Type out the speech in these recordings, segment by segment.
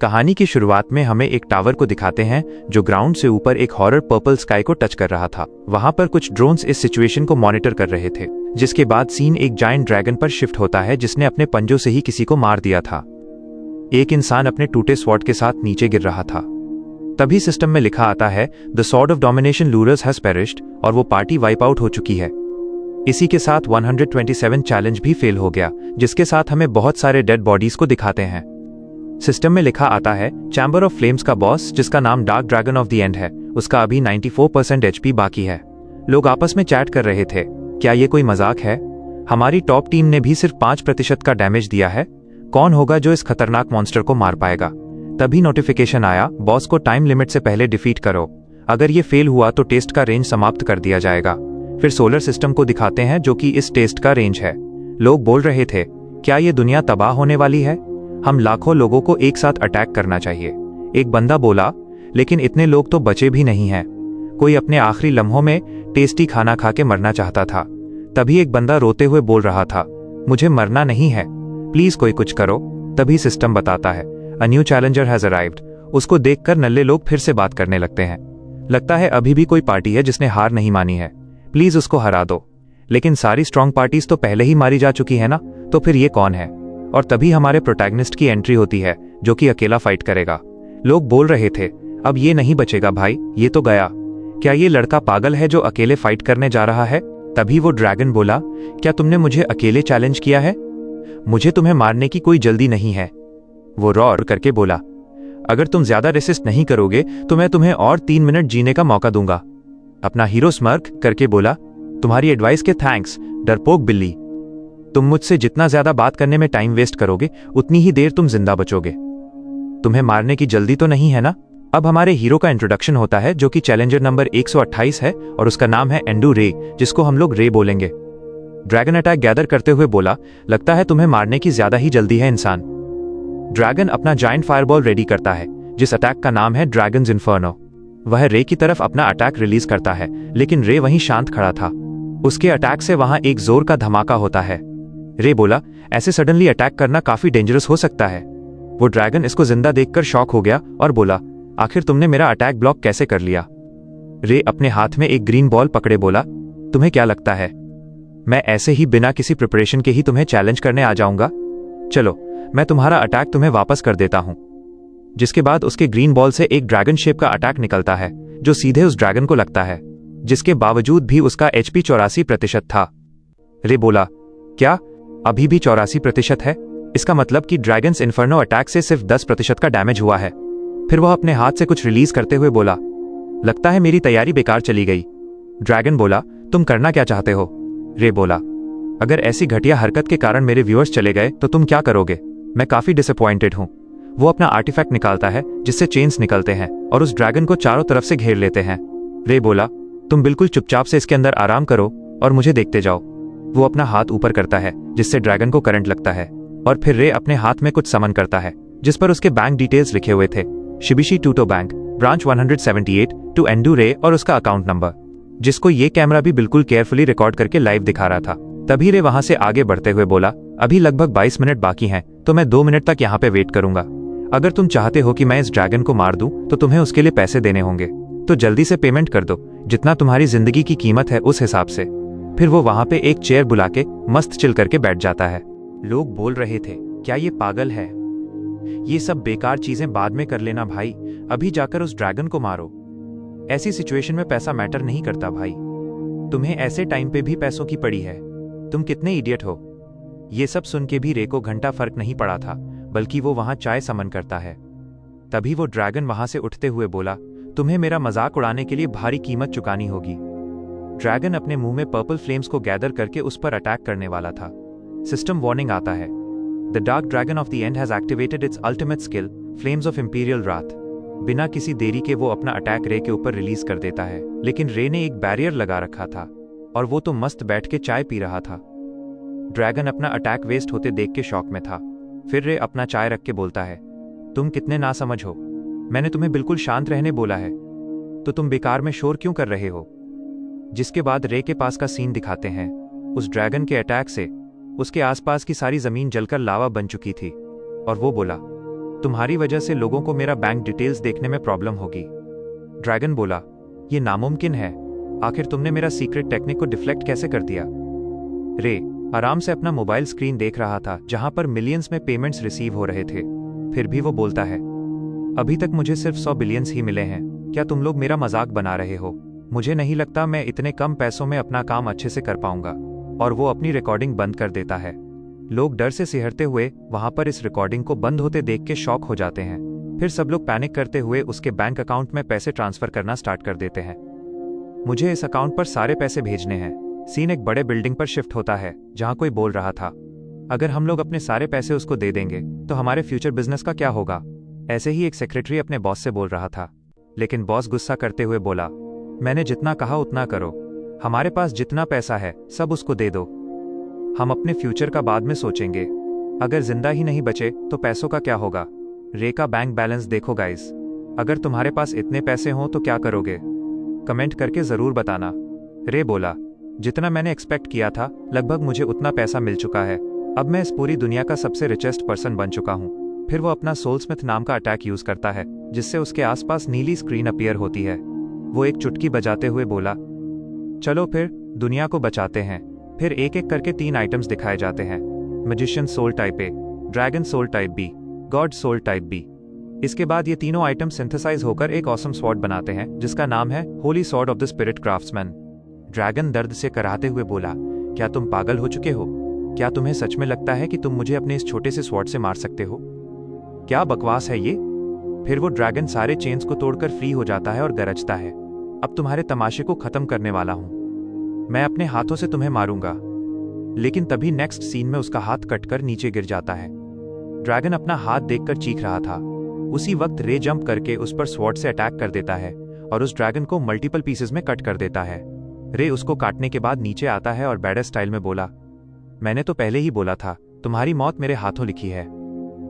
कहानी की शुरुआत में हमें एक टावर को दिखाते हैं जो ग्राउंड से ऊपर एक हॉरर पर्पल स्काई को टच कर रहा था। वहां पर कुछ ड्रोन्स इस सिचुएशन को मॉनिटर कर रहे थे, जिसके बाद सीन एक जायंट ड्रैगन पर शिफ्ट होता है जिसने अपने पंजों से ही किसी को मार दिया था। एक इंसान अपने टूटे स्वॉर्ड के साथ नीचे गिर रहा था। तभी सिस्टम में लिखा आता है the sword of domination lurers has perished, और वो पार्टी वाइप आउट हो चुकी है। इसी के साथ 127 चैलेंज भी फेल हो गया, जिसके साथ हमें बहुत सारे डेड बॉडीज को दिखाते हैं। सिस्टम में लिखा आता है चैम्बर ऑफ फ्लेम्स का बॉस, जिसका नाम dark dragon of the end है, उसका अभी 94% एचपी बाकी है। लोग आपस में चैट कर रहे थे, क्या ये कोई मजाक है? हमारी टॉप टीम ने भी सिर्फ 5% का डैमेज दिया है। कौन होगा जो इस खतरनाक मॉन्स्टर को मार पाएगा? तभी नोटिफिकेशन आया, बॉस को टाइम लिमिट से पहले डिफीट करो। अगर ये फेल हुआ तो टेस्ट का रेंज समाप्त कर दिया जाएगा। फिर सोलर सिस्टम को दिखाते हैं जो कि इस टेस्ट का रेंज है। लोग बोल रहे थे, क्या ये दुनिया तबाह होने वाली है? हम लाखों लोगों को एक साथ अटैक करना चाहिए। एक बंदा बोला, लेकिन इतने लोग तो बचे भी नहीं हैं। कोई अपने आखिरी लम्हों में टेस्टी खाना खा के मरना चाहता था। तभी एक बंदा रोते हुए बोल रहा था, मुझे मरना नहीं है, प्लीज कोई कुछ करो। तभी सिस्टम बताता है a new challenger has arrived. उसको देखकर नल्ले लोग फिर से बात करने लगते हैं। लगता है अभी भी कोई पार्टी है जिसने हार नहीं मानी है, प्लीज उसको हरा दो। लेकिन सारी स्ट्रॉन्ग पार्टीज तो पहले ही मारी जा चुकी है ना, तो फिर ये कौन है? और तभी हमारे प्रोटैगनिस्ट की एंट्री होती है जो कि अकेला फाइट करेगा। लोग बोल रहे थे, अब ये नहीं बचेगा भाई, ये तो गया। क्या ये लड़का पागल है जो अकेले फाइट करने जा रहा है? तभी वो ड्रैगन बोला, क्या तुमने मुझे अकेले चैलेंज किया है? मुझे तुम्हें मारने की कोई जल्दी नहीं है। वो रॉर करके बोला, अगर तुम ज्यादा रेसिस्ट नहीं करोगे तो मैं तुम्हें और 3 मिनट जीने का मौका दूंगा। अपना हीरो स्मर्क करके बोला, तुम्हारी एडवाइस के थैंक्स डरपोक बिल्ली। तुम मुझसे जितना ज्यादा बात करने में टाइम वेस्ट करोगे उतनी ही देर तुम जिंदा बचोगे। तुम्हें मारने की जल्दी तो नहीं है ना? अब हमारे हीरो का इंट्रोडक्शन होता है जो कि चैलेंजर नंबर 128 है और उसका नाम है एंडू रे, जिसको हम लोग रे बोलेंगे। ड्रैगन अटैक गैदर करते हुए बोला, लगता है तुम्हें मारने की ज्यादा ही जल्दी है इंसान। ड्रैगन अपना जायंट फायरबॉल रेडी करता है, जिस अटैक का नाम है ड्रैगन्स इन्फर्नो। वह रे की तरफ अपना अटैक रिलीज करता है, लेकिन रे वहीं शांत खड़ा था। उसके अटैक से वहां एक जोर का धमाका होता है। रे बोला, ऐसे सडनली अटैक करना काफी डेंजरस हो सकता है। वो ड्रैगन इसको जिंदा देखकर शॉक हो गया और बोला, आखिर तुमने मेरा अटैक ब्लॉक कैसे कर लिया? रे अपने हाथ में एक ग्रीन बॉल पकड़े बोला, तुम्हें क्या लगता है मैं ऐसे ही बिना किसी प्रिपरेशन के ही तुम्हें चैलेंज करने आ जाऊंगा? चलो मैं तुम्हारा अटैक तुम्हें वापस कर देता हूं। जिसके बाद उसके ग्रीन बॉल से एक ड्रैगन शेप का अटैक निकलता है जो सीधे उस ड्रैगन को लगता है, जिसके बावजूद भी उसका एचपी 84% था। रे बोला, क्या अभी भी 84% है? इसका मतलब कि ड्रैगन्स इन्फर्नो अटैक से सिर्फ 10% का डैमेज हुआ है। फिर वह अपने हाथ से कुछ रिलीज करते हुए बोला, लगता है मेरी तैयारी बेकार चली गई। ड्रैगन बोला, तुम करना क्या चाहते हो? रे बोला, अगर ऐसी घटिया हरकत के कारण मेरे व्यूअर्स चले गए तो तुम क्या करोगे? मैं काफी डिसअपॉइंटेड हूं। वो अपना आर्टिफैक्ट निकालता है जिससे चेन्स निकलते हैं और उस ड्रैगन को चारों तरफ से घेर लेते हैं। रे बोला, तुम बिल्कुल चुपचाप से इसके अंदर आराम करो और मुझे देखते जाओ। वो अपना हाथ ऊपर करता है जिससे ड्रैगन को करंट लगता है, और फिर रे अपने हाथ में कुछ समन करता है जिस पर उसके बैंक डिटेल्स लिखे हुए थे, शिबिशी टूटो बैंक, ब्रांच 178 टू एंडू रे और उसका अकाउंट नंबर, जिसको ये कैमरा भी बिल्कुल केयरफुली रिकॉर्ड करके लाइव दिखा रहा था। तभी रे वहां से आगे बढ़ते हुए बोला, अभी लगभग 22 मिनट बाकी हैं, तो मैं 2 मिनट तक यहाँ पे वेट करूंगा। अगर तुम चाहते हो कि मैं इस ड्रैगन को मार दूं तो तुम्हें उसके लिए पैसे देने होंगे, तो जल्दी से पेमेंट कर दो, जितना तुम्हारी जिंदगी की कीमत है उस हिसाब से। फिर वो वहां पे एक चेयर बुला के मस्त चिल करके बैठ जाता है। लोग बोल रहे थे, क्या ये पागल है? ये सब बेकार चीजें बाद में कर लेना भाई, अभी जाकर उस ड्रैगन को मारो। ऐसी सिचुएशन में पैसा मैटर नहीं करता भाई। तुम्हें ऐसे टाइम पे भी पैसों की पड़ी है, तुम कितने इडियट हो। ये सब सुन के भी रे को घंटा फर्क नहीं पड़ा था, बल्कि वो वहां चाय समन करता है। तभी वो ड्रैगन वहां से उठते हुए बोला, तुम्हें मेरा मजाक उड़ाने के लिए भारी कीमत चुकानी होगी। ड्रैगन अपने मुंह में पर्पल फ्लेम्स को गैदर करके उस पर अटैक करने वाला था। सिस्टम वार्निंग आता है, the dark dragon of the end has activated it's ultimate skill, flames of imperial रात। बिना किसी देरी के वो अपना अटैक रे के ऊपर रिलीज कर देता है, लेकिन रे ने एक बैरियर लगा रखा था और वो तो मस्त बैठ के चाय पी रहा था। ड्रैगन अपना अटैक वेस्ट होते देख के शॉक में था। फिर रे अपना चाय रख के बोलता है, तुम कितने नासमझ हो, मैंने तुम्हें बिल्कुल शांत रहने बोला है, तो तुम बेकार में शोर क्यों कर रहे हो? जिसके बाद रे के पास का सीन दिखाते हैं। उस ड्रैगन के अटैक से उसके आसपास की सारी जमीन जलकर लावा बन चुकी थी और वो बोला, तुम्हारी वजह से लोगों को मेरा बैंक डिटेल्स देखने में प्रॉब्लम होगी। ड्रैगन बोला, ये नामुमकिन है। आखिर तुमने मेरा सीक्रेट टेक्निक को डिफ्लेक्ट कैसे कर दिया? रे आराम से अपना मोबाइल स्क्रीन देख रहा था जहां पर मिलियंस में पेमेंट्स रिसीव हो रहे थे। फिर भी वो बोलता है, अभी तक मुझे सिर्फ 100 बिलियंस ही मिले हैं। क्या तुम लोग मेरा मजाक बना रहे हो? मुझे नहीं लगता मैं इतने कम पैसों में अपना काम अच्छे से कर पाऊंगा। और वो अपनी रिकॉर्डिंग बंद कर देता है। लोग डर से सिहरते हुए वहां पर इस रिकॉर्डिंग को बंद होते देख के शॉक हो जाते हैं। फिर सब लोग पैनिक करते हुए उसके बैंक अकाउंट में पैसे ट्रांसफर करना स्टार्ट कर देते हैं। मुझे इस अकाउंट पर सारे पैसे भेजने हैं। सीन एक बड़े बिल्डिंग पर शिफ्ट होता है जहां कोई बोल रहा था, अगर हम लोग अपने सारे पैसे उसको दे देंगे तो हमारे फ्यूचर बिजनेस का क्या होगा? ऐसे ही एक सेक्रेटरी अपने बॉस से बोल रहा था, लेकिन बॉस गुस्सा करते हुए बोला, मैंने जितना कहा उतना करो। हमारे पास जितना पैसा है सब उसको दे दो। हम अपने फ्यूचर का बाद में सोचेंगे। अगर जिंदा ही नहीं बचे तो पैसों का क्या होगा? रे का बैंक बैलेंस देखो गाइस। अगर तुम्हारे पास इतने पैसे हों तो क्या करोगे? कमेंट करके जरूर बताना। रे बोला, जितना मैंने एक्सपेक्ट किया था लगभग मुझे उतना पैसा मिल चुका है। अब मैं इस पूरी दुनिया का सबसे रिचेस्ट पर्सन बन चुका हूँ। फिर वो अपना सोलस्मिथ नाम का अटैक यूज करता है जिससे उसके आसपास नीली स्क्रीन अपीयर होती है। वो एक चुटकी बजाते हुए बोला, चलो फिर दुनिया को बचाते हैं। फिर एक एक करके 3 आइटम्स दिखाए जाते हैं। Magician soul type A, dragon soul type B, god soul type B. इसके बाद ये तीनों आइटम सिंथेसाइज होकर एक ऑसम स्वॉर्ड बनाते हैं जिसका नाम है Holi sword of the spirit craftsman. Dragon दर्द से कराहते हुए बोला, क्या तुम पागल हो चुके हो? क्या तुम्हें सच में लगता है कि तुम मुझे अपने इस छोटे से स्वॉर्ड से मार सकते हो? क्या बकवास है ये? फिर वो ड्रैगन सारे चेन्स को तोड़कर फ्री हो जाता है और गरजता है, अब तुम्हारे तमाशे को खत्म करने वाला हूं। मैं अपने हाथों से तुम्हें मारूंगा। लेकिन तभी नेक्स्ट सीन में उसका हाथ कटकर नीचे गिर जाता है। ड्रैगन अपना हाथ देखकर चीख रहा था। उसी वक्त रे जंप करके उस पर स्वॉर्ड से अटैक कर देता है और उस ड्रैगन को मल्टीपल पीसेस में कट कर देता है। रे उसको काटने के बाद नीचे आता है और बैडर स्टाइल में बोला, मैंने तो पहले ही बोला था तुम्हारी मौत मेरे हाथों लिखी है।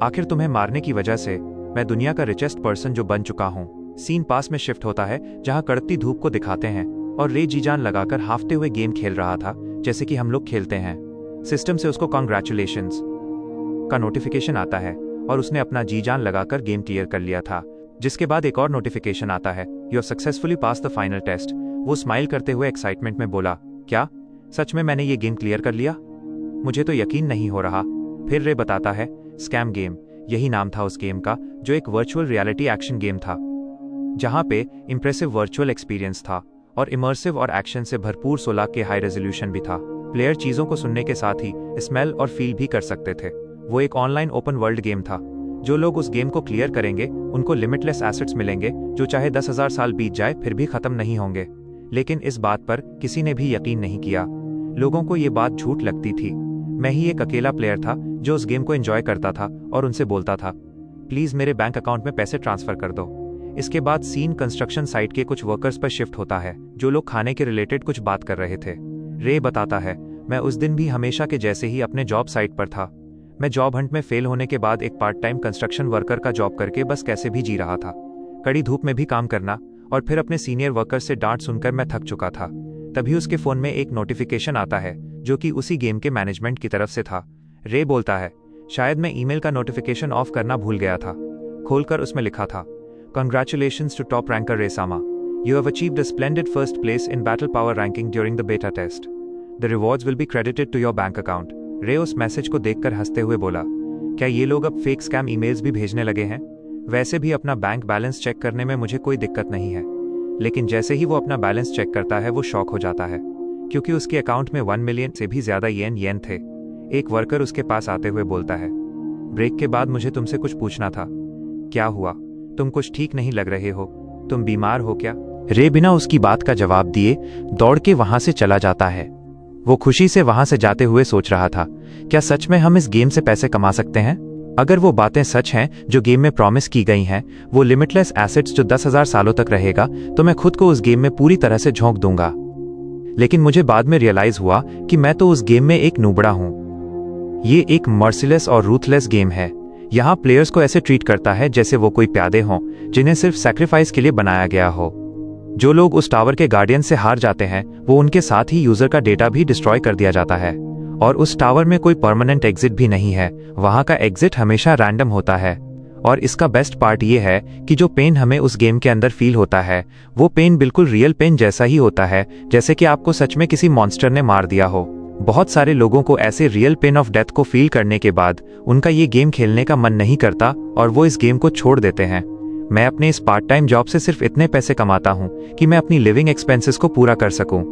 आखिर तुम्हें मारने की वजह से मैं दुनिया का रिचेस्ट पर्सन जो बन चुका हूँ। सीन पास में शिफ्ट होता है जहां कड़कती धूप को दिखाते हैं और रे जी जान लगाकर हाफते हुए गेम खेल रहा था जैसे कि हम लोग खेलते हैं। सिस्टम से उसको कांग्रेचुलेशंस का नोटिफिकेशन आता है और उसने अपना जी जान लगाकर गेम क्लियर कर लिया था। जिसके बाद एक और नोटिफिकेशन आता है, you have successfully pass the final test. वो स्माइल करते हुए एक्साइटमेंट में बोला, क्या सच में मैंने ये गेम क्लियर कर लिया? मुझे तो यकीन नहीं हो रहा। फिर रे बताता है, स्कैम गेम, यही नाम था उस गेम का, जो एक वर्चुअल रियलिटी एक्शन गेम था जहां पे इंप्रेसिव वर्चुअल एक्सपीरियंस था और इमर्सिव और एक्शन से भरपूर 16 के हाई रेजोल्यूशन भी था। प्लेयर चीजों को सुनने के साथ ही स्मेल और फील भी कर सकते थे। वो एक ऑनलाइन ओपन वर्ल्ड गेम था। जो लोग उस गेम को क्लियर करेंगे उनको लिमिटलेस एसेट्स मिलेंगे जो चाहे 10,000 साल बीत जाए फिर भी खत्म नहीं होंगे। लेकिन इस बात पर किसी ने भी यकीन नहीं किया। लोगों को ये बात झूठ लगती थी। मैं ही एक अकेला प्लेयर था जो उस गेम को एंजॉय करता था और उनसे बोलता था, प्लीज मेरे बैंक अकाउंट में पैसे ट्रांसफर कर दो। इसके बाद सीन कंस्ट्रक्शन साइट के कुछ वर्कर्स पर शिफ्ट होता है जो लोग खाने के रिलेटेड कुछ बात कर रहे थे। रे बताता है, मैं उस दिन भी हमेशा के जैसे ही अपने जॉब साइट पर था। मैं जॉब हंट में फेल होने के बाद एक पार्ट टाइम कंस्ट्रक्शन वर्कर का जॉब करके बस कैसे भी जी रहा था। कड़ी धूप में भी काम करना और फिर अपने सीनियर वर्कर से डांट सुनकर मैं थक चुका था। तभी उसके फोन में एक नोटिफिकेशन आता है जो कि उसी गेम के मैनेजमेंट की तरफ से था। रे बोलता है, शायद मैं ईमेल का नोटिफिकेशन ऑफ करना भूल गया था। खोलकर उसमें लिखा था, Congratulations to top ranker Resama. You have achieved a splendid first place in battle power ranking during the beta test. The rewards will be credited to your bank account. रे उस मैसेज को देखकर हंसते हुए बोला, क्या ये लोग अब फेक स्कैम ईमेल्स भी भेजने लगे हैं? वैसे भी अपना बैंक बैलेंस चेक करने में मुझे कोई दिक्कत नहीं है। लेकिन जैसे ही वो अपना बैलेंस चेक करता है वो शॉक हो जाता है क्योंकि उसके अकाउंट में 1 मिलियन से भी ज्यादा येन थे। एक वर्कर उसके पास आते हुए बोलता है, ब्रेक के बाद मुझे तुमसे कुछ पूछना था। क्या हुआ? तुम कुछ ठीक नहीं लग रहे हो। तुम बीमार हो क्या? रे बिना उसकी बात का जवाब दिए दौड़ के वहां से चला जाता है। वो खुशी से वहां से जाते हुए सोच रहा था, क्या सच में हम इस गेम से पैसे कमा सकते हैं? अगर वो बातें सच हैं जो गेम में प्रॉमिस की गई हैं, वो लिमिटलेस एसेट्स जो 10,000 सालों तक रहेगा, तो मैं खुद को उस गेम में पूरी तरह से झोंक दूंगा। लेकिन मुझे बाद में रियलाइज हुआ कि मैं तो उस गेम में एक नूबड़ा हूं। ये एक मर्सिलेस और रूथलेस गेम है। यहाँ प्लेयर्स को ऐसे ट्रीट करता है जैसे वो कोई प्यादे हों जिन्हें सिर्फ सैक्रिफाइस के लिए बनाया गया हो। जो लोग उस टावर के गार्डियन से हार जाते हैं वो उनके साथ ही यूजर का डेटा भी डिस्ट्रॉय कर दिया जाता है। और उस टावर में कोई परमानेंट एग्जिट भी नहीं है। वहां का एग्जिट हमेशा रैंडम होता है और इसका बेस्ट पार्ट ये है कि जो पेन हमें उस गेम के अंदर फील होता है वो पेन बिल्कुल रियल पेन जैसा ही होता है, जैसे कि आपको सच में किसी मॉन्स्टर ने मार दिया हो। बहुत सारे लोगों को ऐसे रियल पेन ऑफ डेथ को फील करने के बाद उनका ये गेम खेलने का मन नहीं करता और वो इस गेम को छोड़ देते हैं। मैं अपने इस पार्ट टाइम जॉब से सिर्फ इतने पैसे कमाता हूँ कि मैं अपनी लिविंग एक्सपेंसेस को पूरा कर सकूं,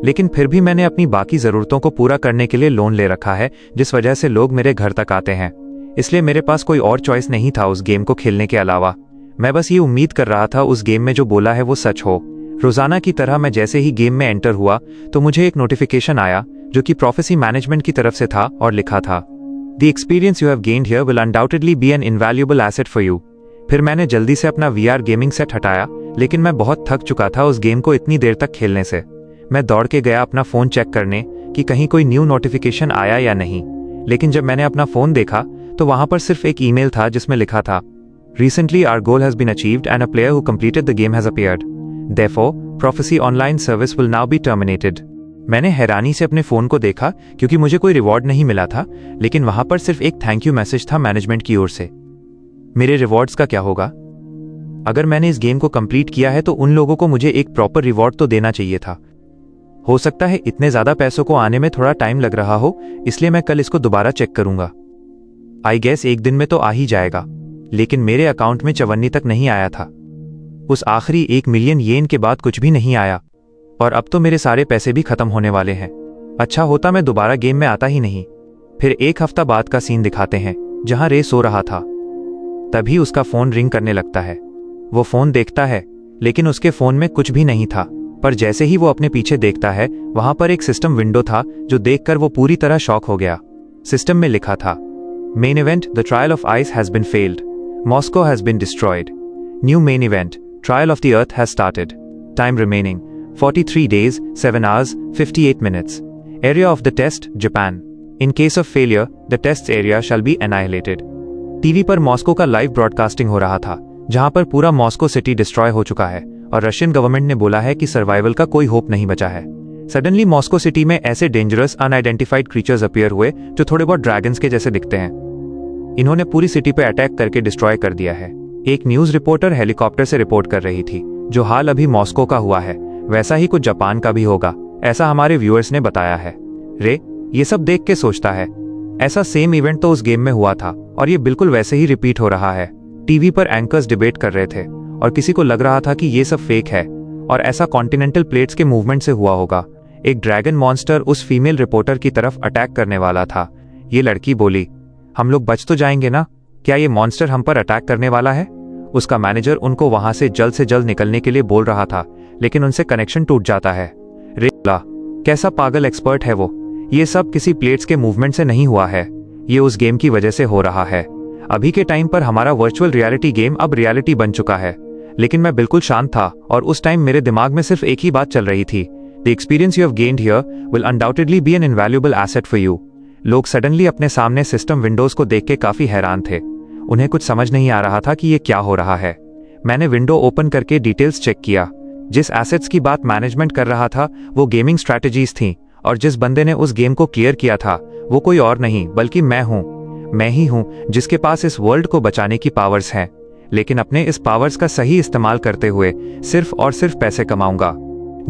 लेकिन फिर भी मैंने अपनी बाकी ज़रूरतों को पूरा करने के लिए लोन ले रखा है, जिस वजह से लोग मेरे घर तक आते हैं। इसलिए मेरे पास कोई और चॉइस नहीं था उस गेम को खेलने के अलावा। मैं बस ये उम्मीद कर रहा था उस गेम में जो बोला है वो सच हो। रोज़ाना की तरह मैं जैसे ही गेम में एंटर हुआ तो मुझे एक नोटिफिकेशन आया जो कि प्रोफेसी मैनेजमेंट की तरफ से था और लिखा था, the experience you have gained here will undoubtedly be an invaluable asset for you. फिर मैंने जल्दी से अपना VR गेमिंग सेट हटाया, लेकिन मैं बहुत थक चुका था उस गेम को इतनी देर तक खेलने से। मैं दौड़ के गया अपना फ़ोन चेक करने कि कहीं कोई न्यू नोटिफिकेशन आया या नहीं, लेकिन जब मैंने अपना फ़ोन देखा तो वहाँ पर सिर्फ एक ईमेल था जिसमें लिखा था, Recently our goal has been achieved and a player who completed the game has appeared. Therefore, Prophecy Online service will now be terminated. मैंने हैरानी से अपने फ़ोन को देखा क्योंकि मुझे कोई रिवॉर्ड नहीं मिला था, लेकिन वहाँ पर सिर्फ एक थैंक यू मैसेज था मैनेजमेंट की ओर से। मेरे रिवॉर्ड्स का क्या होगा? अगर मैंने इस गेम को कंप्लीट किया है तो उन लोगों को मुझे एक प्रॉपर रिवॉर्ड तो देना चाहिए था। हो सकता है इतने ज़्यादा पैसों को आने में थोड़ा टाइम लग रहा हो, इसलिए मैं कल इसको दोबारा चेक करूंगा। आई गेस एक दिन में तो आ ही जाएगा, लेकिन मेरे अकाउंट में 54 तक नहीं आया था। उस आखिरी 1 मिलियन येन के बाद कुछ भी नहीं आया और अब तो मेरे सारे पैसे भी खत्म होने वाले हैं। अच्छा होता मैं दोबारा गेम में आता ही नहीं। फिर 1 हफ्ता बाद का सीन दिखाते हैं जहां रे सो रहा था। तभी उसका फोन रिंग करने लगता है। वो फोन देखता है, लेकिन उसके फोन में कुछ भी नहीं था। पर जैसे ही वो अपने पीछे देखता है, वहां पर एक सिस्टम विंडो था जो देखकर वो पूरी तरह शॉक हो गया। सिस्टम में लिखा था, main event the trial of ice has been failed, Moscow has been destroyed, new main event trial of the earth has started, time remaining 43 days 7 hours 58 minutes, area of the test Japan, in case of failure the test area shall be annihilated। TV पर Moscow का live broadcasting हो रहा था, जहां पर पूरा Moscow city destroy हो चुका है और रशियन गवर्नमेंट ने बोला है कि सर्वाइवल का कोई होप नहीं बचा है। सडनली मॉस्को सिटी में ऐसे डेंजरस अनआइडेंटिफाइड क्रीचर्स अपीयर हुए जो थोड़े बहुत ड्रैगन्स के जैसे दिखते हैं। इन्होंने पूरी सिटी पे अटैक करके डिस्ट्रॉय कर दिया है। एक न्यूज रिपोर्टर हेलीकॉप्टर से रिपोर्ट कर रही थी, जो हाल अभी मॉस्को का हुआ है वैसा ही कुछ जापान का भी होगा, ऐसा हमारे व्यूअर्स ने बताया है। रे ये सब देख के सोचता है, ऐसा सेम इवेंट तो उस गेम में हुआ था और ये बिल्कुल वैसे ही रिपीट हो रहा है। टीवी पर एंकर्स डिबेट कर रहे थे और किसी को लग रहा था कि ये सब फेक है और ऐसा कॉन्टिनेंटल प्लेट्स के मूवमेंट से हुआ होगा। एक ड्रैगन मॉन्स्टर उस फीमेल रिपोर्टर की तरफ अटैक करने वाला था। ये लड़की बोली, हम लोग बच तो जाएंगे ना? क्या ये मॉन्स्टर हम पर अटैक करने वाला है? उसका मैनेजर उनको वहां से जल्द निकलने के लिए बोल रहा था, लेकिन उनसे कनेक्शन टूट जाता है। रे कैसा पागल एक्सपर्ट है वो। ये सब किसी प्लेट्स के मूवमेंट से नहीं हुआ है, ये उस गेम की वजह से हो रहा है। अभी के टाइम पर हमारा वर्चुअल रियलिटी गेम अब रियलिटी बन चुका है। लेकिन मैं बिल्कुल शांत था और उस टाइम मेरे दिमाग में सिर्फ एक ही बात चल रही थी, the experience you have gained here will undoubtedly be an invaluable asset for you. लोग सडनली अपने सामने सिस्टम विंडोज को देख के काफी हैरान थे। उन्हें कुछ समझ नहीं आ रहा था कि ये क्या हो रहा है। मैंने विंडो ओपन करके डिटेल्स चेक किया। जिस एसेट्स की बात मैनेजमेंट कर रहा था वो गेमिंग स्ट्रैटेजीज थीं, और जिस बंदे ने उस गेम को क्लियर किया था वो कोई और नहीं बल्कि मैं हूं। मैं ही हूं जिसके पास इस वर्ल्ड को बचाने की पावर्स हैं, लेकिन अपने इस पावर्स का सही इस्तेमाल करते हुए सिर्फ और सिर्फ पैसे कमाऊंगा।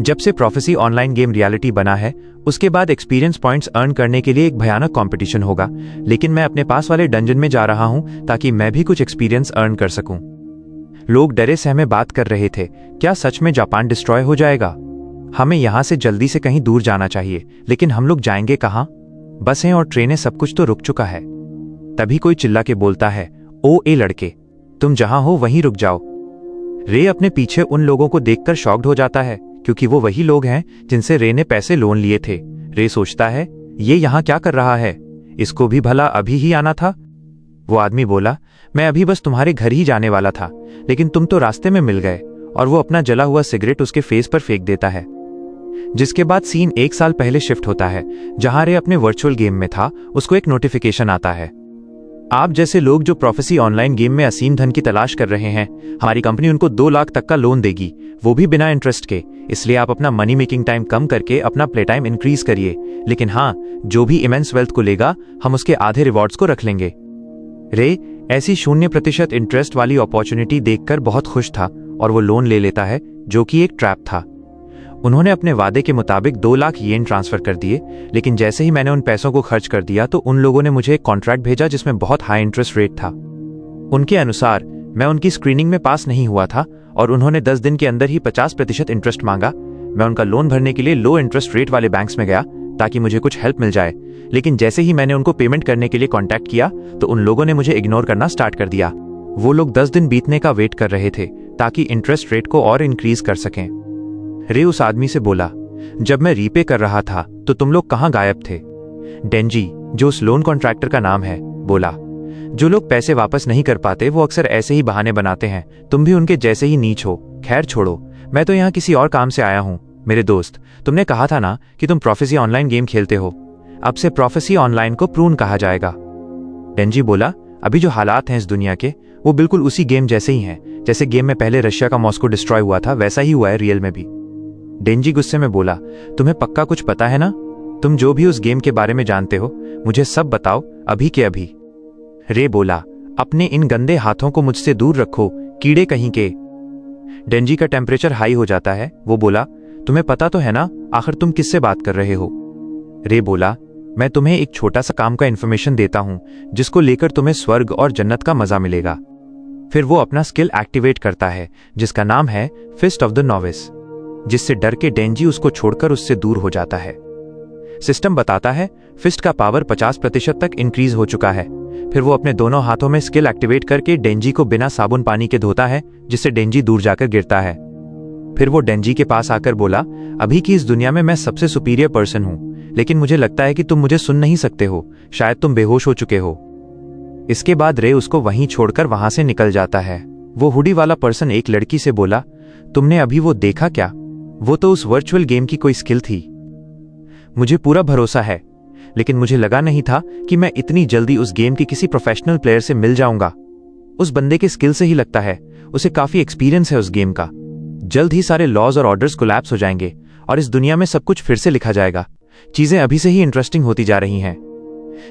जब से प्रोफेसी ऑनलाइन गेम रियलिटी बना है, उसके बाद एक्सपीरियंस पॉइंट्स अर्न करने के लिए एक भयानक कंपटीशन होगा, लेकिन मैं अपने पास वाले डंजन में जा रहा हूं ताकि मैं भी कुछ एक्सपीरियंस अर्न कर सकूं। लोग डरे सहमे बात कर रहे थे, क्या सच में जापान डिस्ट्रॉय हो जाएगा? हमें यहां से जल्दी से कहीं दूर जाना चाहिए, लेकिन हम लोग जाएंगे कहां? बसें और ट्रेनें सब कुछ तो रुक चुका है। तभी कोई चिल्ला के बोलता है, ओ ए लड़के, तुम जहां हो वहीं रुक जाओ। रे अपने पीछे उन लोगों को देखकर शॉक्ड हो जाता है, क्योंकि वो वही लोग हैं जिनसे रे ने पैसे लोन लिए थे। रे सोचता है, ये यहाँ क्या कर रहा है? इसको भी भला अभी ही आना था। वो आदमी बोला, मैं अभी बस तुम्हारे घर ही जाने वाला था, लेकिन तुम तो रास्ते में मिल गए। और वो अपना जला हुआ सिगरेट उसके फेस पर फेंक देता है। जिसके बाद सीन 1 साल पहले शिफ्ट होता है, जहां रे अपने वर्चुअल गेम में था। उसको एक नोटिफिकेशन आता है, आप जैसे लोग जो प्रोफेसी ऑनलाइन गेम में असीम धन की तलाश कर रहे हैं, हमारी कंपनी उनको 2 लाख तक का लोन देगी, वो भी बिना इंटरेस्ट के। इसलिए आप अपना मनी मेकिंग टाइम कम करके अपना प्ले टाइम इंक्रीज करिए, लेकिन हाँ, जो भी इमेंस वेल्थ को लेगा हम उसके आधे रिवॉर्ड्स को रख लेंगे। रे ऐसी 0% इंटरेस्ट वाली अपॉर्चुनिटी देखकर बहुत खुश था और वो लोन ले लेता है, जो कि एक ट्रैप था। उन्होंने अपने वादे के मुताबिक 2 लाख येन ट्रांसफर कर दिए, लेकिन जैसे ही मैंने उन पैसों को खर्च कर दिया तो उन लोगों ने मुझे एक कॉन्ट्रैक्ट भेजा जिसमें बहुत हाई इंटरेस्ट रेट था। उनके अनुसार मैं उनकी स्क्रीनिंग में पास नहीं हुआ था और उन्होंने 10 दिन के अंदर ही 50% इंटरेस्ट मांगा। मैं उनका लोन भरने के लिए लो इंटरेस्ट रेट वाले बैंक्स में गया ताकि मुझे कुछ हेल्प मिल जाए, लेकिन जैसे ही मैंने उनको पेमेंट करने के लिए कांटेक्ट किया तो उन लोगों ने मुझे इग्नोर करना स्टार्ट कर दिया। वो लोग 10 दिन बीतने का वेट कर रहे थे ताकि इंटरेस्ट रेट को और इंक्रीज कर सकें। रे उस आदमी से बोला, जब मैं रीपे कर रहा था तो तुम लोग कहाँ गायब थे? डेंजी, जो उस लोन कॉन्ट्रैक्टर का नाम है, बोला, जो लोग पैसे वापस नहीं कर पाते वो अक्सर ऐसे ही बहाने बनाते हैं, तुम भी उनके जैसे ही नीच हो। खैर छोड़ो, मैं तो यहाँ किसी और काम से आया हूँ। मेरे दोस्त, तुमने कहा था ना कि तुम प्रोफेसी ऑनलाइन गेम खेलते हो, अब से प्रोफेसी ऑनलाइन को प्रून कहा जाएगा। डेंजी बोला, अभी जो हालात हैं इस दुनिया के वो बिल्कुल उसी गेम जैसे ही हैं। जैसे गेम में पहले रशिया का मॉस्को डिस्ट्रॉय हुआ था वैसा ही हुआ है रियल में भी। डेंजी गुस्से में बोला, तुम्हें पक्का कुछ पता है ना? तुम जो भी उस गेम के बारे में जानते हो मुझे सब बताओ, अभी के अभी। रे बोला, अपने इन गंदे हाथों को मुझसे दूर रखो, कीड़े कहीं के। डेंजी का टेम्परेचर हाई हो जाता है। वो बोला, तुम्हें पता तो है ना आखिर तुम किससे बात कर रहे हो? रे बोला, मैं तुम्हें एक छोटा सा काम का इन्फॉर्मेशन देता हूं जिसको लेकर तुम्हें स्वर्ग और जन्नत का मजा मिलेगा। फिर वो अपना स्किल एक्टिवेट करता है जिसका नाम है फिस्ट ऑफ द नोविस, जिससे डर के डेंजी उसको छोड़कर उससे दूर हो जाता है। सिस्टम बताता है फिस्ट का पावर 50% तक इंक्रीज हो चुका है। फिर वो अपने दोनों हाथों में स्किल एक्टिवेट करके डेंजी को बिना साबुन पानी के धोता है, जिससे डेंजी दूर जाकर गिरता है। फिर वो डेंजी के पास आकर बोला, अभी की इस दुनिया में मैं सबसे सुपीरियर पर्सन हूं, लेकिन मुझे लगता है कि तुम मुझे सुन नहीं सकते हो, शायद तुम बेहोश हो चुके हो। इसके बाद रे उसको वहीं छोड़कर वहां से निकल जाता है। वो हुडी वाला पर्सन एक लड़की से बोला, तुमने अभी वो देखा क्या? वो तो उस वर्चुअल गेम की कोई स्किल थी। मुझे पूरा भरोसा है, लेकिन मुझे लगा नहीं था कि मैं इतनी जल्दी उस गेम के किसी प्रोफेशनल प्लेयर से मिल जाऊंगा। उस बंदे के स्किल से ही लगता है उसे काफी एक्सपीरियंस है उस गेम का। जल्द ही सारे लॉज और ऑर्डर्स कोलैप्स हो जाएंगे और इस दुनिया में सब कुछ फिर से लिखा जाएगा। चीजें अभी से ही इंटरेस्टिंग होती जा रही हैं।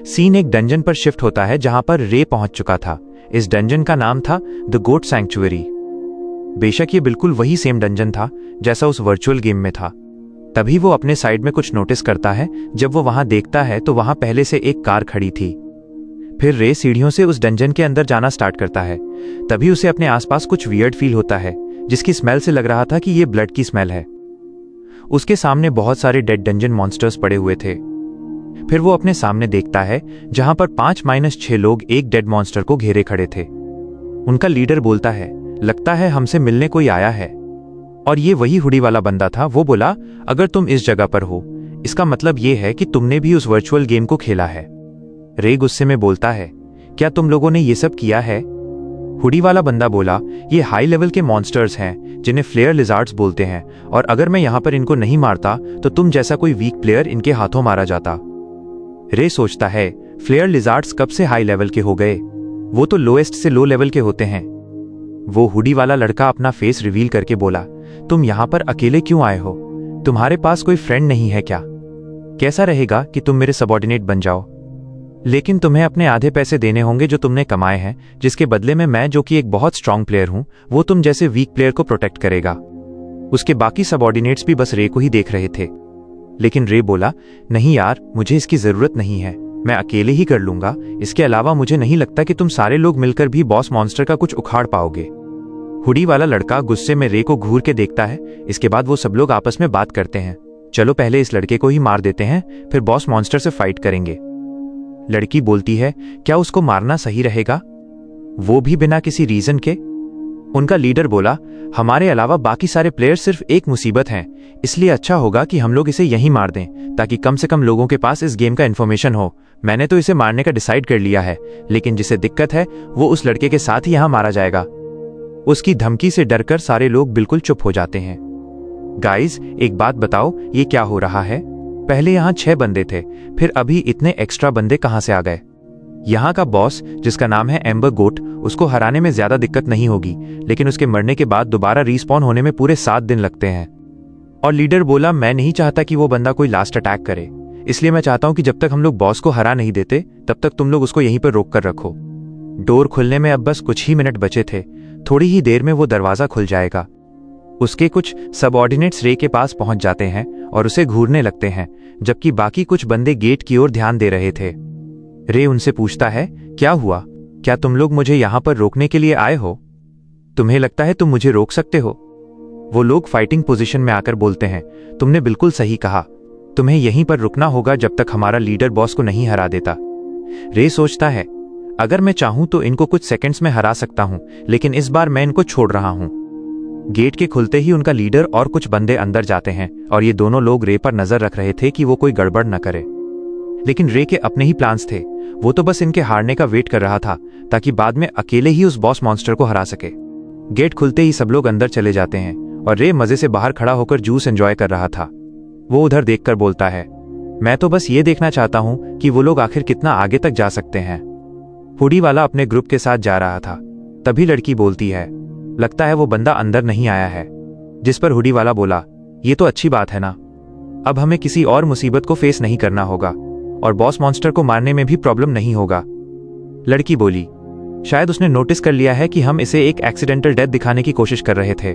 सीन एक डंजन पर शिफ्ट होता है जहां पर रे पहुंच चुका था। इस डंजन का नाम था द गोट सैंक्चुअरी। बेशक ये बिल्कुल वही सेम डंजन था जैसा उस वर्चुअल गेम में था। तभी वो अपने साइड में कुछ नोटिस करता है। जब वो वहां देखता है तो वहां पहले से एक कार खड़ी थी। फिर रे सीढ़ियों से उस डंजन के अंदर जाना स्टार्ट करता है। तभी उसे अपने आसपास कुछ वियर्ड फील होता है, जिसकी स्मेल से लग रहा था कि ये ब्लड की स्मेल है। उसके सामने बहुत सारे डेड डंजन मॉन्स्टर्स पड़े हुए थे। फिर वो अपने सामने देखता है जहां पर 5-6 लोग एक डेड मॉन्स्टर को घेरे खड़े थे। उनका लीडर बोलता है, लगता है हमसे मिलने कोई आया है। और ये वही हुडी वाला बंदा था। वो बोला, अगर तुम इस जगह पर हो इसका मतलब ये है कि तुमने भी उस वर्चुअल गेम को खेला है। रे गुस्से में बोलता है, क्या तुम लोगों ने ये सब किया है? हुडी वाला बंदा बोला, ये हाई लेवल के मॉन्स्टर्स हैं जिन्हें फ्लेयर लिजार्ड्स बोलते हैं, और अगर मैं यहां पर इनको नहीं मारता तो तुम जैसा कोई वीक प्लेयर इनके हाथों मारा जाता। रे सोचता है, फ्लेयर लिजार्ड्स कब से हाई लेवल के हो गए? वो तो लोएस्ट से लो लेवल के होते हैं। वो हुडी वाला लड़का अपना फेस रिवील करके बोला, तुम यहां पर अकेले क्यों आए हो? तुम्हारे पास कोई फ्रेंड नहीं है क्या? कैसा रहेगा कि तुम मेरे सबऑर्डिनेट बन जाओ? लेकिन तुम्हें अपने आधे पैसे देने होंगे जो तुमने कमाए हैं, जिसके बदले में मैं, जो कि एक बहुत स्ट्रांग प्लेयर हूं, वो तुम जैसे वीक प्लेयर को प्रोटेक्ट करेगा। उसके बाकी सबऑर्डिनेट्स भी बस रे को ही देख रहे थे। लेकिन रे बोला, नहीं यार, मुझे इसकी जरूरत नहीं है, मैं अकेले ही कर लूंगा। इसके अलावा मुझे नहीं लगता कि तुम सारे लोग मिलकर भी बॉस मॉन्स्टर का कुछ उखाड़ पाओगे। हुडी वाला लड़का गुस्से में रे को घूर के देखता है। इसके बाद वो सब लोग आपस में बात करते हैं, चलो पहले इस लड़के को ही मार देते हैं, फिर बॉस मॉन्स्टर से फाइट करेंगे। लड़की बोलती है, क्या उसको मारना सही रहेगा, वो भी बिना किसी रीजन के? उनका लीडर बोला, हमारे अलावा बाकी सारे प्लेयर सिर्फ एक मुसीबत हैं, इसलिए अच्छा होगा कि हम लोग इसे यहीं मार दें ताकि कम से कम लोगों के पास इस गेम का इन्फॉर्मेशन हो। मैंने तो इसे मारने का डिसाइड कर लिया है, लेकिन जिसे दिक्कत है वो उस लड़के के साथ ही यहां मारा जाएगा। उसकी धमकी से डरकर सारे लोग बिल्कुल चुप हो जाते हैं। गाइज, एक बात बताओ, ये क्या हो रहा है? पहले यहां 6 बंदे थे, फिर अभी इतने एक्स्ट्रा बंदे कहां से आ गए? यहाँ का बॉस, जिसका नाम है एम्बर गोट, उसको हराने में ज्यादा दिक्कत नहीं होगी, लेकिन उसके मरने के बाद दोबारा रीस्पॉन होने में पूरे 7 दिन लगते हैं। और लीडर बोला, मैं नहीं चाहता कि वो बंदा कोई लास्ट अटैक करे, इसलिए मैं चाहता हूं कि जब तक हम लोग बॉस को हरा नहीं देते तब तक तुम लोग उसको यहीं पर रोक कर रखो। डोर खुलने में अब बस कुछ ही मिनट बचे थे। थोड़ी ही देर में वो दरवाजा खुल जाएगा। उसके कुछ सबऑर्डिनेट्स रे के पास पहुंच जाते हैं और उसे घूरने लगते हैं, जबकि बाकी कुछ बंदे गेट की ओर ध्यान दे रहे थे। रे उनसे पूछता है, क्या हुआ? क्या तुम लोग मुझे यहां पर रोकने के लिए आए हो? तुम्हें लगता है तुम मुझे रोक सकते हो? वो लोग फाइटिंग पोजीशन में आकर बोलते हैं, तुमने बिल्कुल सही कहा। तुम्हें यहीं पर रुकना होगा जब तक हमारा लीडर बॉस को नहीं हरा देता। रे सोचता है, अगर मैं चाहूं तो इनको कुछ सेकंड्स में हरा सकता हूं, लेकिन इस बार मैं इनको छोड़ रहा हूं। गेट के खुलते ही उनका लीडर और कुछ बंदे अंदर जाते हैं और ये दोनों लोग रे पर नजर रख रहे थे कि वो कोई गड़बड़ न करे। लेकिन रे के अपने ही प्लान्स थे। वो तो बस इनके हारने का वेट कर रहा था ताकि बाद में अकेले ही उस बॉस मॉन्स्टर को हरा सके। गेट खुलते ही सब लोग अंदर चले जाते हैं और रे मजे से बाहर खड़ा होकर जूस एंजॉय कर रहा था। वो उधर देखकर बोलता है, मैं तो बस ये देखना चाहता हूं कि वो लोग आखिर कितना आगे तक जा सकते हैं। हुडी वाला अपने ग्रुप के साथ जा रहा था। तभी लड़की बोलती है, लगता है वो बंदा अंदर नहीं आया है। जिस पर हुडी वाला बोला, ये तो अच्छी बात है ना, अब हमें किसी और मुसीबत को फेस नहीं करना होगा और बॉस मॉन्स्टर को मारने में भी प्रॉब्लम नहीं होगा। लड़की बोली, शायद उसने नोटिस कर लिया है कि हम इसे एक एक्सीडेंटल डेथ दिखाने की कोशिश कर रहे थे।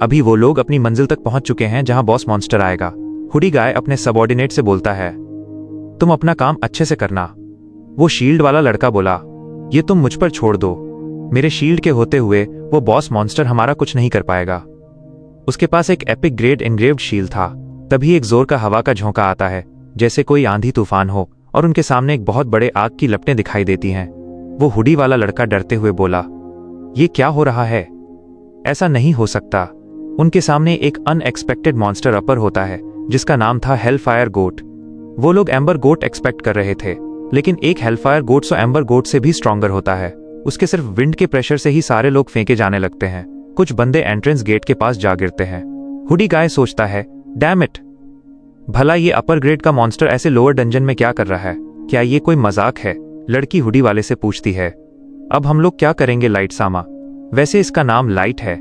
अभी वो लोग अपनी मंजिल तक पहुंच चुके हैं जहां बॉस मॉन्स्टर आएगा। हुडी गाय अपने सबऑर्डिनेट से बोलता है, तुम अपना काम अच्छे से करना। वो शील्ड वाला लड़का बोला, ये तुम मुझ पर छोड़ दो। मेरे शील्ड के होते हुए वो बॉस मॉन्स्टर हमारा कुछ नहीं कर पाएगा। उसके पास एक एपिक ग्रेड एनग्रेव्ड शील्ड था। तभी एक जोर का हवा का झोंका आता है, जैसे कोई आंधी तूफान हो, और उनके सामने एक बहुत बड़े आग की लपटें दिखाई देती हैं। वो हुडी वाला लड़का डरते हुए बोला, ये क्या हो रहा है? ऐसा नहीं हो सकता। उनके सामने एक अनएक्सपेक्टेड मॉन्स्टर अपर होता है जिसका नाम था हेलफायर गोट। वो लोग एम्बर गोट एक्सपेक्ट कर रहे थे, लेकिन एक हेलफायर गोट सो एम्बर गोट से भी स्ट्रॉन्गर होता है। उसके सिर्फ विंड के प्रेशर से ही सारे लोग फेंके जाने लगते हैं। कुछ बंदे एंट्रेंस गेट के पास जा गिरते हैं। हुडी गाय सोचता है, डैम इट, भला ये अपर ग्रेड का मॉन्स्टर ऐसे लोअर डंजन में क्या कर रहा है? क्या ये कोई मजाक है? लड़की हुडी वाले से पूछती है, अब हम लोग क्या करेंगे लाइट सामा? वैसे इसका नाम लाइट है।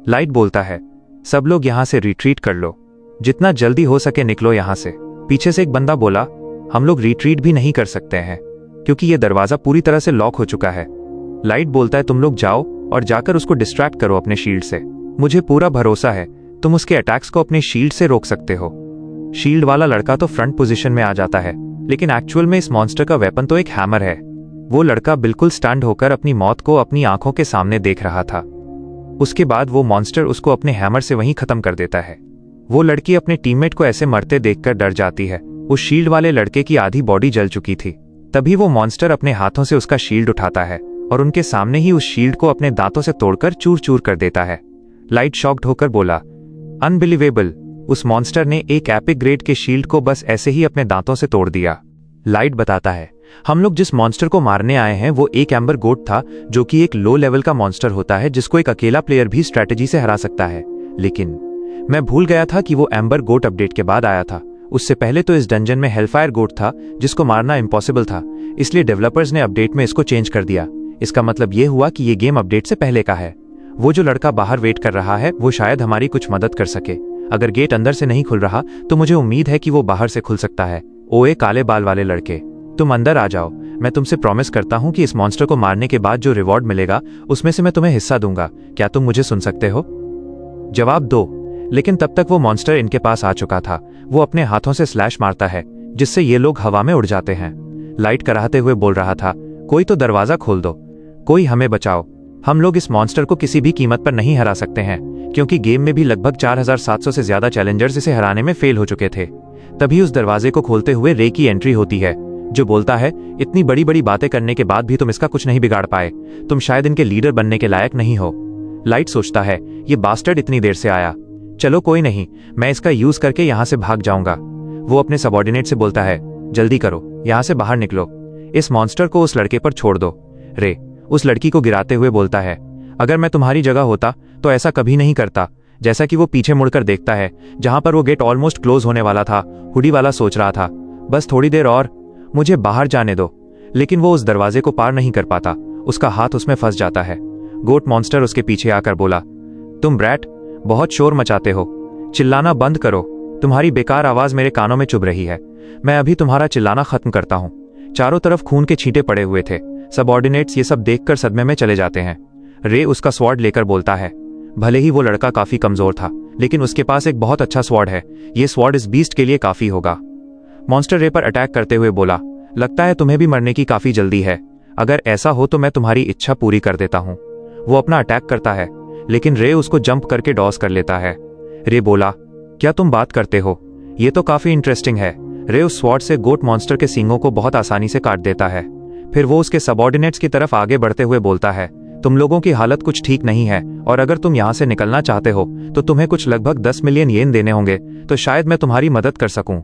लाइट बोलता है, सब लोग यहां से रिट्रीट कर लो, जितना जल्दी हो सके निकलो यहां से। पीछे से एक बंदा बोला, हम लोग रिट्रीट भी नहीं कर सकते हैं क्योंकि ये दरवाजा पूरी तरह से लॉक हो चुका है। लाइट बोलता है, तुम लोग जाओ और जाकर उसको डिस्ट्रैक्ट करो अपने शील्ड से। मुझे पूरा भरोसा है तुम उसके अटैक्स को अपने शील्ड से रोक सकते हो। शील्ड वाला लड़का तो फ्रंट पोजीशन में आ जाता है, लेकिन एक्चुअल में इस मॉन्स्टर का वेपन तो एक हैमर है। वो लड़का बिल्कुल स्टंड होकर अपनी मौत को अपनी आंखों के सामने देख रहा था। उसके बाद वो मॉन्स्टर उसको अपने हैमर से वहीं खत्म कर देता है। वो लड़की अपने टीममेट को ऐसे मरते देखकर डर जाती है। उस शील्ड वाले लड़के की आधी बॉडी जल चुकी थी। तभी वो मॉन्स्टर अपने हाथों से उसका शील्ड उठाता है और उनके सामने ही उस शील्ड को अपने दांतों से तोड़कर चूर चूर कर देता है। लाइट शॉक्ड होकर बोला, अनबिलीवेबल, उस मॉन्स्टर ने एक एपिक ग्रेड के शील्ड को बस ऐसे ही अपने दांतों से तोड़ दिया। लाइट बताता है, हम लोग जिस मॉन्स्टर को मारने आए हैं वो एक एम्बर गोट था, जो कि एक लो लेवल का मॉन्स्टर होता है जिसको एक अकेला प्लेयर भी स्ट्रेटेजी से हरा सकता है। लेकिन मैं भूल गया था कि वो एम्बर गोट अपडेट के बाद आया था। उससे पहले तो इस डंजन में हेलफायर गोट था जिसको मारना इम्पॉसिबल था, इसलिए डेवलपर्स ने अपडेट में इसको चेंज कर दिया। इसका मतलब ये हुआ कि ये गेम अपडेट से पहले का है। वो जो लड़का बाहर वेट कर रहा है वो शायद हमारी कुछ मदद कर सके। अगर गेट अंदर से नहीं खुल रहा तो मुझे उम्मीद है कि वो बाहर से खुल सकता है। ओए काले बाल वाले लड़के, तुम अंदर आ जाओ। मैं तुमसे प्रॉमिस करता हूँ कि इस मॉन्स्टर को मारने के बाद जो रिवॉर्ड मिलेगा उसमें से मैं तुम्हें हिस्सा दूंगा। क्या तुम मुझे सुन सकते हो? जवाब दो। लेकिन तब तक वो मॉन्स्टर इनके पास आ चुका था। वो अपने हाथों से स्लैश मारता है जिससे ये लोग हवा में उड़ जाते हैं। लाइट कराहते हुए बोल रहा था, कोई तो दरवाजा खोल दो, कोई हमें बचाओ। हम लोग इस मॉन्स्टर को किसी भी कीमत पर नहीं हरा सकते हैं क्योंकि गेम में भी लगभग 4700 से ज्यादा चैलेंजर्स इसे हराने में फेल हो चुके थे। तभी उस दरवाजे को खोलते हुए रे की एंट्री होती है, जो बोलता है, इतनी बड़ी बड़ी बातें करने के बाद भी तुम इसका कुछ नहीं बिगाड़ पाए। तुम शायद इनके लीडर बनने के लायक नहीं हो। लाइट सोचता है, ये बास्टर्ड इतनी देर से आया, चलो कोई नहीं, मैं इसका यूज करके यहाँ से भाग जाऊंगा। वो अपने सबऑर्डिनेट से बोलता है, जल्दी करो, यहाँ से बाहर निकलो, इस मॉन्स्टर को उस लड़के पर छोड़ दो। रे उस लड़की को गिराते हुए बोलता है, अगर मैं तुम्हारी जगह होता तो ऐसा कभी नहीं करता। जैसा कि वो पीछे मुड़कर देखता है जहां पर वो गेट ऑलमोस्ट क्लोज होने वाला था। हुडी वाला सोच रहा था, बस थोड़ी देर और, मुझे बाहर जाने दो। लेकिन वो उस दरवाजे को पार नहीं कर पाता, उसका हाथ उसमें फंस जाता है। गोट मॉन्स्टर उसके पीछे आकर बोला, तुम ब्रैट बहुत शोर मचाते हो, चिल्लाना बंद करो, तुम्हारी बेकार आवाज मेरे कानों में चुभ रही है। मैं अभी तुम्हारा चिल्लाना खत्म करता हूँ। चारों तरफ खून के छींटे पड़े हुए थे, सबऑर्डिनेट्स ये सब देखकर सदमे में चले जाते हैं। रे उसका स्वॉर्ड लेकर बोलता है। भले ही वो लड़का काफी कमजोर था, लेकिन उसके पास एक बहुत अच्छा स्वॉर्ड है। ये स्वॉर्ड इस बीस्ट के लिए काफी होगा। मॉन्स्टर रे पर अटैक करते हुए बोला, लगता है तुम्हें भी मरने की काफी जल्दी है। अगर ऐसा हो तो मैं तुम्हारी इच्छा पूरी कर देता हूँ। वो अपना अटैक करता है, लेकिन रे उसको जंप करके डॉस कर लेता है। रे बोला, क्या तुम बात करते हो? ये तो काफी इंटरेस्टिंग है। रे उस स्वॉर्ड से गोट मॉन्स्टर के सींगों को बहुत आसानी से काट देता है। फिर वो उसके सबऑर्डिनेट्स की तरफ आगे बढ़ते हुए बोलता है, तुम लोगों की हालत कुछ ठीक नहीं है, और अगर तुम यहाँ से निकलना चाहते हो तो तुम्हें कुछ लगभग 10 मिलियन येन देने होंगे, तो शायद मैं तुम्हारी मदद कर सकूं।